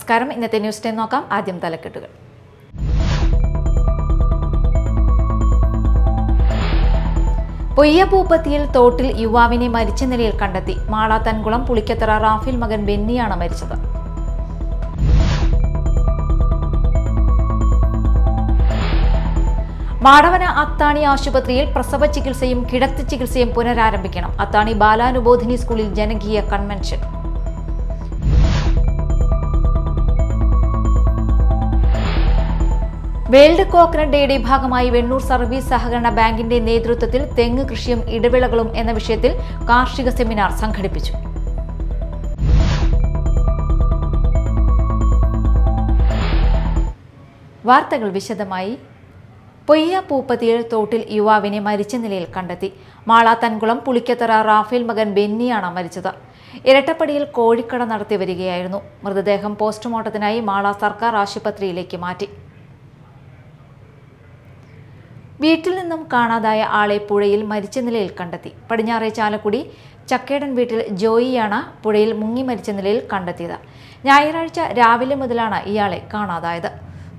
നമസ്കാരം. ഇന്നത്തെ news time നോക്കാം. ആദ്യം തലക്കെട്ടുകൾ. പൊയ്യപൂപ്പത്തിയിൽ തോട്ടിൽ യുവാവിനെ മരിച്ച നിലയിൽ കണ്ടെത്തി. മാളാത്തൻകുളം പുളിക്കത്തറ റാഫേൽ മകൻ ബെന്നിയാണ് മരിച്ചത്. മാടവന അത്താണി ആശുപത്രിയിൽ പ്രസവ ചികിത്സയും കിടത്തി ചികിത്സയും പുനരാരംഭിക്കണം. അത്താണി ബാലാനുബോധിനി സ്കൂളിൽ ജനകീയ കൺവെൻഷൻ. വേൾഡ് കോക്കനട്ട് ഡേയുടെ ഭാഗമായി വെണ്ണൂർ സർവീസ് സഹകരണ ബാങ്കിന്റെ നേതൃത്വത്തിൽ തെങ്ങ് കൃഷിയും ഇടവിളകളും എന്ന വിഷയത്തിൽ കാർഷിക സെമിനാർ സംഘടിപ്പിച്ചു. വാർത്തകൾ വിശദമായി. പൊയ്യപൂപ്പത്തിയിൽ തോട്ടിൽ യുവാവിനെ മരിച്ച നിലയിൽ കണ്ടെത്തി. മാളാത്തൻകുളം പുളിക്കത്തറ റാഫേൽ മകൻ ബെന്നിയാണ് മരിച്ചത്. ഇരട്ടപ്പടിയിൽ കോഴിക്കട നടത്തി വരികയായിരുന്നു. മൃതദേഹം പോസ്റ്റ്മോർട്ടത്തിനായി മാള സർക്കാർ ആശുപത്രിയിലേക്ക് മാറ്റി. വീട്ടിൽ നിന്നും കാണാതായ ആളെ പുഴയിൽ മരിച്ച നിലയിൽ കണ്ടെത്തി. പടിഞ്ഞാറെ ചാലക്കുടി ചക്കേടൻ വീട്ടിൽ ജോയിയാണ് പുഴയിൽ മുങ്ങി മരിച്ച നിലയിൽ കണ്ടെത്തിയത്. ഞായറാഴ്ച രാവിലെ മുതലാണ് ഇയാളെ കാണാതായത്.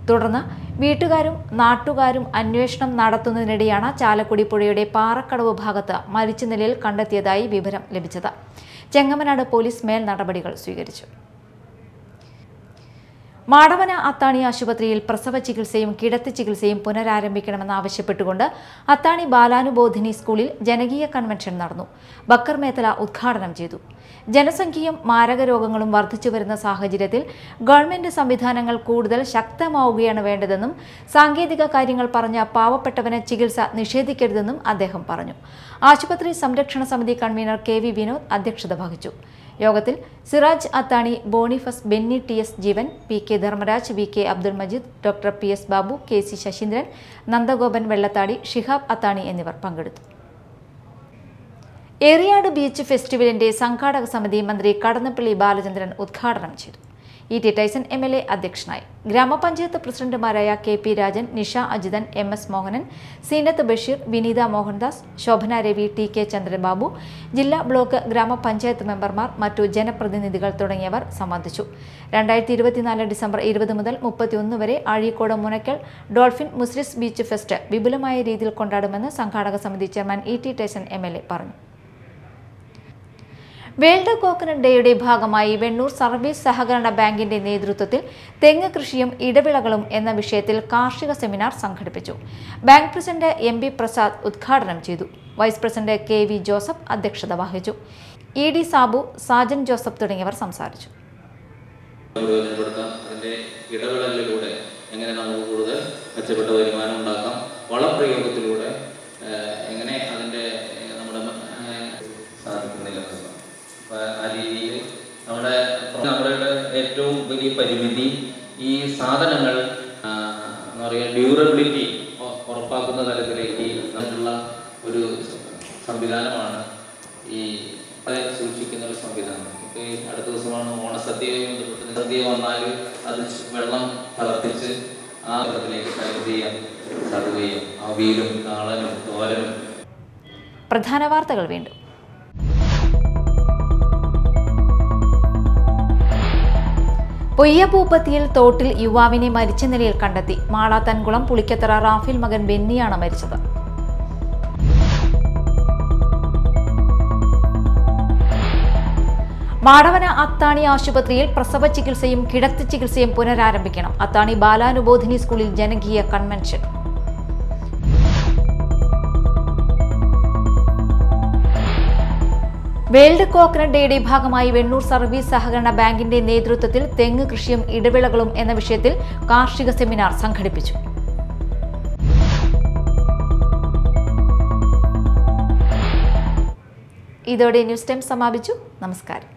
തുടർന്ന് വീട്ടുകാരും നാട്ടുകാരും അന്വേഷണം നടത്തുന്നതിനിടെയാണ് ചാലക്കുടി പുഴയുടെ പാറക്കടവ് ഭാഗത്ത് മരിച്ച നിലയിൽ കണ്ടെത്തിയതായി വിവരം ലഭിച്ചത്. ചെങ്ങമനാട് പോലീസ് മേൽ നടപടികൾ സ്വീകരിച്ചു. മാടവന അത്താണി ആശുപത്രിയിൽ പ്രസവ ചികിത്സയും കിടത്തി ചികിത്സയും പുനരാരംഭിക്കണമെന്നാവശ്യപ്പെട്ടുകൊണ്ട് അത്താണി ബാലാനുബോധിനി സ്കൂളിൽ ജനകീയ കൺവെൻഷൻ നടന്നു. ബക്കർ മേത്തല ഉദ്ഘാടനം ചെയ്തു. ജനസംഖ്യയും മാരക രോഗങ്ങളും വർദ്ധിച്ചു വരുന്ന സാഹചര്യത്തിൽ ഗവൺമെന്റ് സംവിധാനങ്ങൾ കൂടുതൽ ശക്തമാവുകയാണ് വേണ്ടതെന്നും സാങ്കേതിക കാര്യങ്ങൾ പറഞ്ഞ പാവപ്പെട്ടവന് ചികിത്സ നിഷേധിക്കരുതെന്നും അദ്ദേഹം പറഞ്ഞു. ആശുപത്രി സംരക്ഷണ സമിതി കൺവീനർ KV വിനോദ് അധ്യക്ഷത വഹിച്ചു. യോഗത്തിൽ Siraj Athani, Boniface, Benny TS Jeevan, PK Dharmaraj, VK Abdul Majeed, doctor PS Babu, KC Sasheendran, Nandagopan Vellathadi, Shihab Athani എന്നിവർ പങ്കെടുത്തു. ഏറിയാട് ബീച്ച് ഫെസ്റ്റിവലിന്റെ സംഘാടക സമിതി മന്ത്രി കടന്നപ്പള്ളി ബാലചന്ദ്രൻ ഉദ്ഘാടനം ചെയ്തു. E.T. ടൈസൺ MLA അധ്യക്ഷനായി. ഗ്രാമപഞ്ചായത്ത് പ്രസിഡന്റുമാരായ KP രാജൻ, നിഷ അജിതൻ, MS മോഹനൻ, സീനത്ത് ബഷീർ, വിനീത മോഹൻദാസ്, ശോഭന രവി, TK ചന്ദ്രബാബു, ജില്ലാ ബ്ലോക്ക് ഗ്രാമപഞ്ചായത്ത് മെമ്പർമാർ, മറ്റു ജനപ്രതിനിധികൾ തുടങ്ങിയവർ സംബന്ധിച്ചു. 2024 ഡിസംബർ 20 മുതൽ 31 വരെ Azhikode Munakkal dolphin മുസ്ലിസ് beach fest വിപുലമായ രീതിയിൽ കൊണ്ടാടുമെന്ന് സംഘാടക സമിതി ചെയർമാൻ E.T. ടൈസൺ MLA പറഞ്ഞു. വേൾഡ് കോക്കനട്ട് ഡേയുടെ ഭാഗമായി വെണ്ണൂർ സർവീസ് സഹകരണ ബാങ്കിന്റെ നേതൃത്വത്തിൽ തെങ്ങ് കൃഷിയും ഇടവിളകളും എന്ന വിഷയത്തിൽ കാർഷിക സെമിനാർ സംഘടിപ്പിച്ചു. ബാങ്ക് പ്രസിഡന്റ് MB പ്രസാദ് ഉദ്ഘാടനം ചെയ്തു. വൈസ് പ്രസിഡന്റ് KV ജോസഫ് അധ്യക്ഷത വഹിച്ചു. ED സാബു, സാജൻ ജോസഫ് തുടങ്ങിയവർ സംസാരിച്ചു. എങ്ങനെ നമുക്ക് കൂടുതൽ മെച്ചപ്പെട്ട വരുമാനം ഉണ്ടാക്കാം, വളപ്രയോഗത്തിലൂടെ എങ്ങനെ അതിൻ്റെ ആ രീതിയിൽ നമ്മുടെ ഏറ്റവും വലിയ പരിമിതി ഈ സാധനങ്ങൾ എന്താ പറയുക ഡ്യൂറബിലിറ്റി ഉറപ്പാക്കുന്ന തലത്തിലേക്ക് അതിനുള്ള ഒരു സംവിധാനമാണ് ഈ സൂക്ഷിക്കുന്ന ഒരു സംവിധാനം. ഇപ്പോൾ ഈ അടുത്ത ദിവസമാണ് ഓണസദ്യയുമായി ബന്ധപ്പെട്ട് സദ്യ വന്നാൽ അത് വെള്ളം തിളപ്പിച്ച് ആ വെള്ളത്തിലേക്ക് കലക്ട് ചെയ്യാൻ സാധ്യതയും അവിയലും കാളനും തോരനും. പ്രധാന വാർത്തകൾ വീണ്ടും. പൊയ്യപൂപ്പത്തിയിൽ തോട്ടിൽ യുവാവിനെ മരിച്ച നിലയിൽ കണ്ടെത്തി. മാളാത്തൻകുളം പുളിക്കത്തറ റാഫേൽ മകൻ ബെന്നിയാണ് മരിച്ചത്. മാടവന അത്താണി ആശുപത്രിയിൽ പ്രസവ ചികിത്സയും കിടത്തി ചികിത്സയും പുനരാരംഭിക്കണം. അത്താണി ബാലാനുബോധിനി സ്കൂളിൽ ജനകീയ കൺവെൻഷൻ. വേൾഡ് കോക്കനട്ട് ഡേയുടെ ഭാഗമായി വെണ്ണൂർ സർവീസ് സഹകരണ ബാങ്കിന്റെ നേതൃത്വത്തിൽ തെങ്ങ് കൃഷിയും ഇടവിളകളും എന്ന വിഷയത്തിൽ കാർഷിക സെമിനാർ സംഘടിപ്പിച്ചു. ഇതോടെ ന്യൂസ് ടൈം സമാപിച്ചു. നമസ്കാരം.